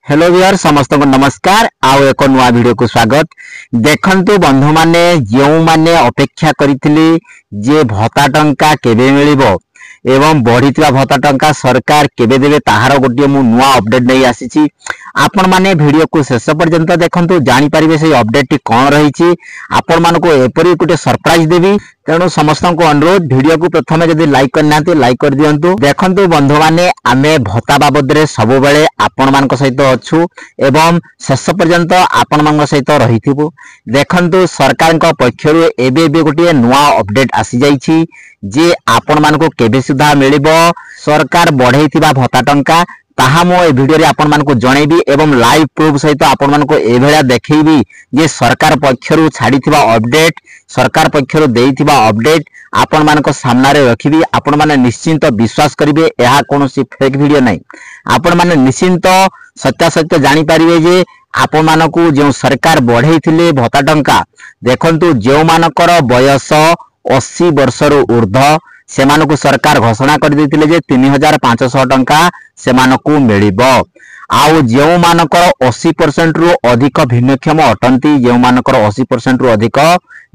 Hello viewer समस्त को नमस्कार आउ एक नुआ वीडियो को स्वागत। देखंतु बंधु माने जो माने अपेक्षा करिथिली जे भत्ता टंका केबे मिलिबो एवं बढ़ीथिबा भत्ता टंका सरकार केबे देबे ताहार गोटे मु नुआ अपडेट नै आसीची। आपण माने वीडियो को शेष पर्यंत देखंतु जानि परिबे से अपडेट टी कोन रहिची। आपण मान को एपरी गोटे सरप्राइज देबी तेणु समस्त को अनुरोध वीडियो को प्रथम जदि लाइक करना लाइक कर दियंतु। देखंतु बंधु माने आमे भत्ता बाबद रे सब बेले आपण मान को सहित अछु एवं शेष पर्यंत आपण मान सहित रहिथिबु। देखंतु सरकार को पक्षरु एबे गोटे नुआ अपडेट आसी जाईची जे आपण मान को केबे सुधा मिलिबो सरकार बढ़ेइथिबा भत्ता टंका ताहा मो ए वीडियो रे आपण मान को जणेबी एवं लाइव प्रूफ सहित आपण मान को ए भेला देखैबी जे सरकार पक्षरु छाडीथिबा अपडेट सरकार पक्षरु देइथिबा अपडेट आपण मान को सामना रे रखिबी। आपण माने निश्चिंत विश्वास करिवे एहा कोनोसी फेक वीडियो नै। आपण माने निश्चिंत सत्य जानि परिवे जे आपण मान को जो सरकार बढ़ेइथिले भत्ता टंका देखंतु जो मानकर बयस 80 वर्ष रु ऊर्ध्व सेमानकु सरकार घोषणा कर देथिले जे 3500 टंका सेमानकु मिलिबो। आउ जो मानकर 80% रु अधिक भिन्नक्षम अटंती जो मानकर 80% रु अधिक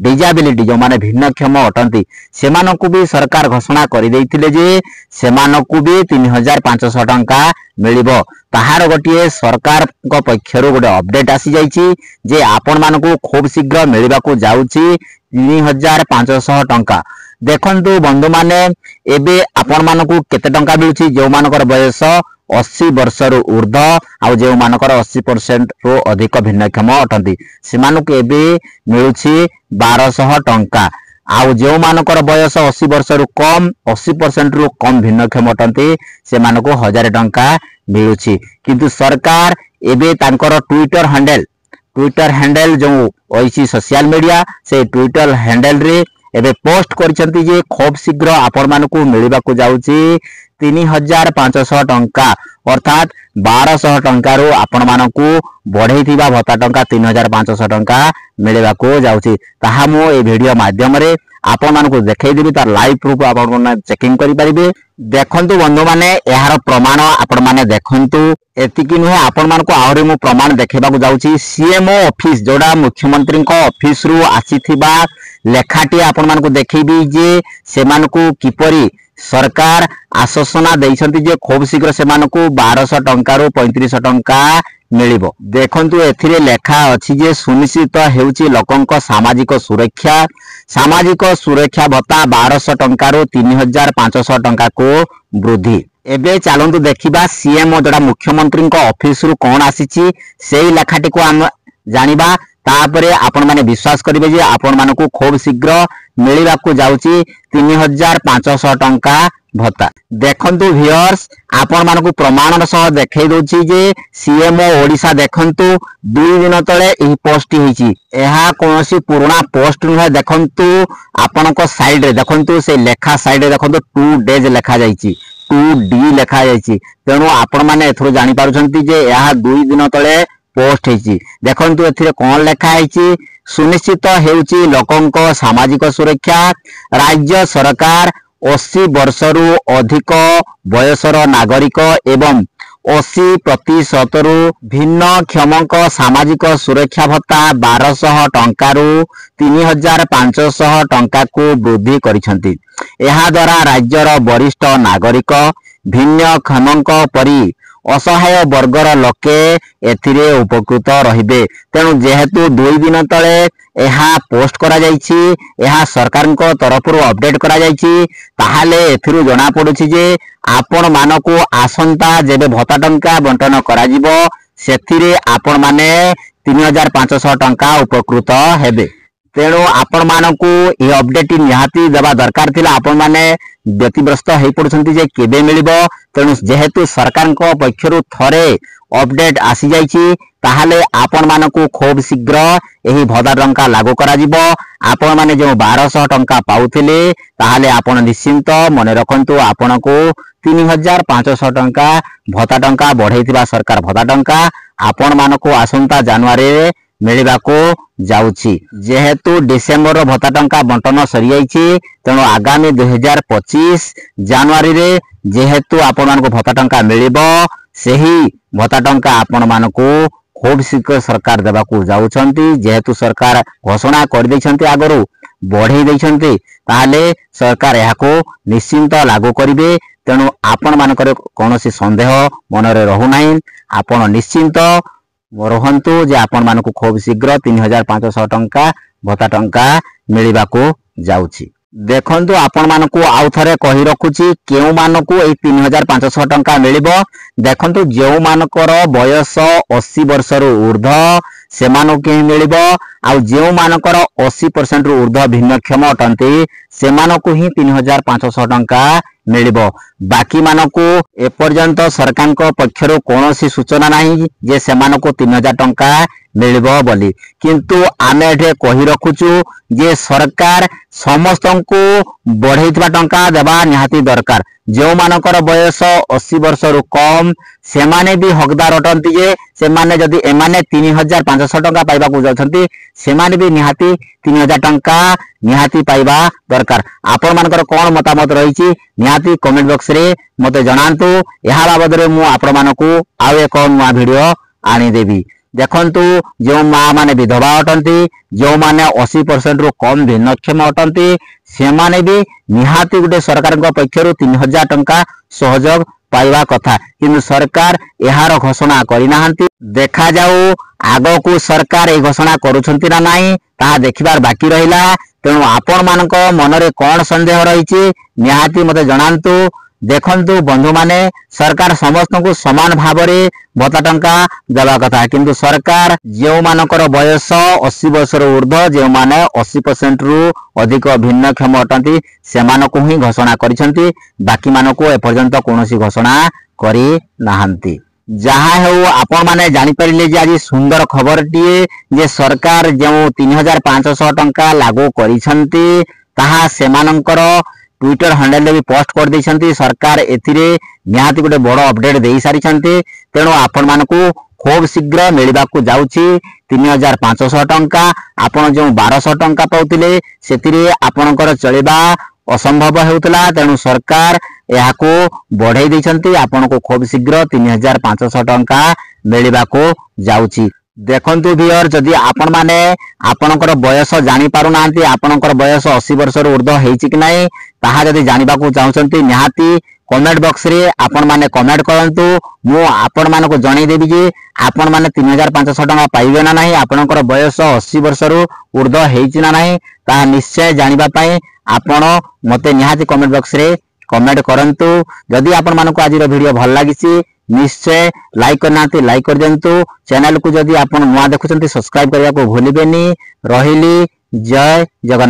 डिजाबिलिटी जो माने भिन्नक्षम अटंती सेमानकु भी सरकार घोषणा कर देथिले जे सेमानकु भी 3500 टंका मिलिबो। ताहार गोटे सरकार को पक्षरु गोटे अपडेट आसी जाईची जे आपण मानकु खूब शीघ्र मिलिबाकू जाउची 3500 टंका। देखंतु बंधु माने एबे आपण मानकु केते टंका मिलुची जो मानकर बयस 80 वर्ष रु ऊर्ध्व आ जो मानकर 80% रु अधिक भिन्नक्षम अटंती सेमानकु एबे मिलुची 1200 टंका। आउ जो मानकर बयस 80 वर्ष रु कम 80% रु कम भिन्नक्षम अटंती सेमानकु 1000 टंका मिलुची। किंतु सरकार एबे तांकर ट्विटर हैंडल जो ओइसी सोशल मीडिया से ट्विटर हैंडल रे एबे पोस्ट करछंती जे खूब शीघ्र आपण मानकु मिलिबाकू जाउची 3500 टंका अर्थात 1200 टंका रो आपण मानकु बढ़ेइथिबा भत्ता टंका 3500 टंका मिलिबाकू जाउची। ताहा मो ए वीडियो माध्यम रे आपण मानकु देखाई देबी तार लाइव प्रूफ आपण माने चेकिंग करि परिबे। देखंतु बंधु माने एहार प्रमाण आपण माने देखंतु एतिकी नुहे आपण मानकु आहुरी मु प्रमाण देखेबाकू जाउची। सीएमओ ऑफिस जोडा मुख्यमंत्री को ऑफिस रु आसीथिबा लेखाटी आपण मानकु देखैबी जे सेमानकु किपरि सरकार आश्वासना दैछंती जे खूब शीघ्र सेमानकु 1200 टंका रु 3500 टंका मिलिबो। देखंतु एथिरे लेखा अछि जे सुनिश्चित हेउची लोकंक सामाजिक सुरक्षा भत्ता 1200 टंका रु 3500 टंका को वृद्धि। एबे चलंतु देखिबा सीएमओ जोडा मुख्यमंत्री को ऑफिस रु कोन आसीची सेही लेखाटी को हम जानिबा तापरे आपण माने विश्वास करिवे जे आपण मानकु खूब शीघ्र मिलिबाकू जाउची 3500 टंका भत्ता। देखंतु व्यूअर्स आपण मानकु प्रमाणर सह देखै दोची जे सीएमओ ओडिसा देखंतु 2 दिन तळे एही पोस्ट हिची एहा कोनोसी पुराना पोस्ट न देखंतु आपनको साइड रे देखंतु से लेखा साइड रे देखंतु 2 डेज लेखा जाईची 2D लेखा जाईची। तेनु आपण माने एथरो जानि पारुछंती जे एहा 2 दिन तळे पोस्ट हिची। देखंतु एथिरे कोन लेखा हिची सुनिश्चित हेउची लोकंक सामाजिक सुरक्षा राज्य सरकार 80 वर्ष रु अधिक बयसर नागरिक एवं 80% रु भिन्न क्षमक सामाजिक सुरक्षा भत्ता 1200 टंका रु 3500 टंका को वृद्धि करिसंती। एहा द्वारा राज्यर वरिष्ठ नागरिक भिन्न क्षमक परि असहाय वर्गर लोके एथिरे उपकृत रहिबे। तेणु जेहेतु 2 दिन तळे एहा पोस्ट करा जाईची एहा सरकार को तरफ रु अपडेट करा जाईची ताहाले एथिरु जणा पडुची जे आपण मानको आसंता जेबे भत्ता टंका बंटन करा जिवो सेथिरे आपण माने 3500 टंका उपकृत हेबे। तेणु आपण मानकु ए अपडेट निहाती देबा दरकार थिला। आपण माने व्यतिग्रस्त हे पडछंती जे केबे मिलिबो तेणु जेहेतु सरकार को पक्षरु थरे अपडेट आसी जाईची ताहाले आपण मानकु खूब शीघ्र एही भत्ता टंका लागू करा जिवो। आपण माने जो 1200 टंका पाउथिले ताहाले आपण निश्चिंत मने रखंतु आपनको 3500 टंका भत्ता टंका बढ़ेइथिबा सरकार भत्ता टंका आपण मानकु आसंता जनवरी मिलिबाको जाउची। जेहेतु डिसेंबर भत्ता टंका बंटन सरी जाईची तेणु आगामी 2025 जनवरी रे जेहेतु आपण मानकु भत्ता टंका मिलिबो ସେହି ଭତ୍ତା ଟଙ୍କା आपण मानकू खूब शीघ्र सरकार देवाकू जाउछंती। जेहेतु सरकार घोषणा कर दैछंती आगरू बढ़े दैछंती ताहाले सरकार याको निश्चिंत लागू करिवे। तेणु आपण मानकर कोनोसी संदेह मनरे रहु नाही। आपण निश्चिंत रहंतु जे आपण मानकू खूब शीघ्र 3500 टंका भत्ता टंका मिलिबाकू जाउछि। देखंतु आपण मानकू आउ थरे कहि रखुछि केउ मानकू ए 3500 टंका मिलिबो। देखंतु जेउ मानकर बयस 80 वर्ष रु ऊर्ध्व सेमानकू के मिलिबो। आउ जेउ मानकर 80% रु ऊर्ध्व भिन्नक्षम अटंती सेमानकू ही 3500 टंका मिलिबो। बाकी मानकू एपर्यंत सरकार को पक्षरु कोनोसी सूचना नाही जे सेमानकू 3000 टंका मिलिबो बोली। किंतु आमे एठे कहि रखुछु जे सरकार समस्तंकू बढ़ेइतबा टंका देबा निहाती दरकार। जो मानकर बयस 80 वर्ष रु कम सेमाने भी हकदार अटंती जे सेमाने जदि एमाने 3500 टंका पाइबा को जाउछंती सेमाने भी निहाती 3000 टंका निहाती पाइबा दरकार। आपण मानकर कोन मतामत रहिछि निहाती कमेंट बॉक्स रे मते जणांतु। एहा बाबद रे मु आपण मानकू आउ एक नवा वीडियो आनी देबी। देखंतु जो माँ माने विधवा अटंती जो माने 80% रु कम भिन्नक्षम अटंती सेमाने भी निहाती गुटे सरकार पक्षरु 3000 टंका सहयोग पाइबा कथा। किंतु सरकार एहार घोषणा करि नाहंती। देखा जाऊ आगो को सरकार ए घोषणा करूछंती ना नाही ता देखिबार बाकी रहिला। तेणु आपण मानक मनरे कोन संदेह रहिछि निहाती मते जणांतु। देखंतु बंधु माने सरकार समस्त को समान भावरे भत्ता टंका देवा कथा। किंतु सरकार जो मानकर बयस 80 वर्ष ऊर्ध्व जो माने 80% रु अधिक भिन्नक्षम अटंती सेमानकू ही घोषणा करिसंती। बाकी मानकू एपर्यंत कोनोसी घोषणा करि नाहंती। जहाँ हेउ आपण माने जानि परिले जे आज सुंदर खबर टिए जे सरकार जो 3500 टंका लागू करिसंती ताहा सेमानकर ट्विटर हैंडल रे भी पोस्ट कर दैछंती। सरकार एथिरे निहाती गोटे बड़ अपडेट दे सारी छंती। तेणु आपण मानकू खूब शीघ्र मिलिबाकू जाउछि 3500 टंका। आपण जो 1200 टंका पाउतिले सेतिरे आपणकर चलिबा असंभव हेउतला। तेणु सरकार याको बढ़ाई दैछंती। आपनको खूब शीघ्र 3500 टंका मिलिबाकू जाउछि। देखंतु भियर जदि आपण माने आपणकर बयस जानि पारु नांती आपणकर बयस 80 वर्ष रु ऊर्ध्व हेछि कि नाही ताहा जदि जानिबाकू चाहुचंती निहाती कमेंट बॉक्स रे आपण माने कमेंट करंतु। मु आपण मानको जणाई देबी जे आपण माने 3500 टंका पाइबे ना नाही आपणकर बयस 80 वर्ष रु ऊर्ध्व हेछि ना नाही ता निश्चय जानिबा पई आपण मते निहाती कमेंट बॉक्स रे कमेंट करंतु। जदि आपण मानको आज वीडियो भल लागिछि निश्चय लाइक करना लाइक कर दिंतु। चैनल को जदि आपण नुआ देखुचंती सब्सक्राइब करने को भूलिबेनी। रहिली जय जगन्नाथ।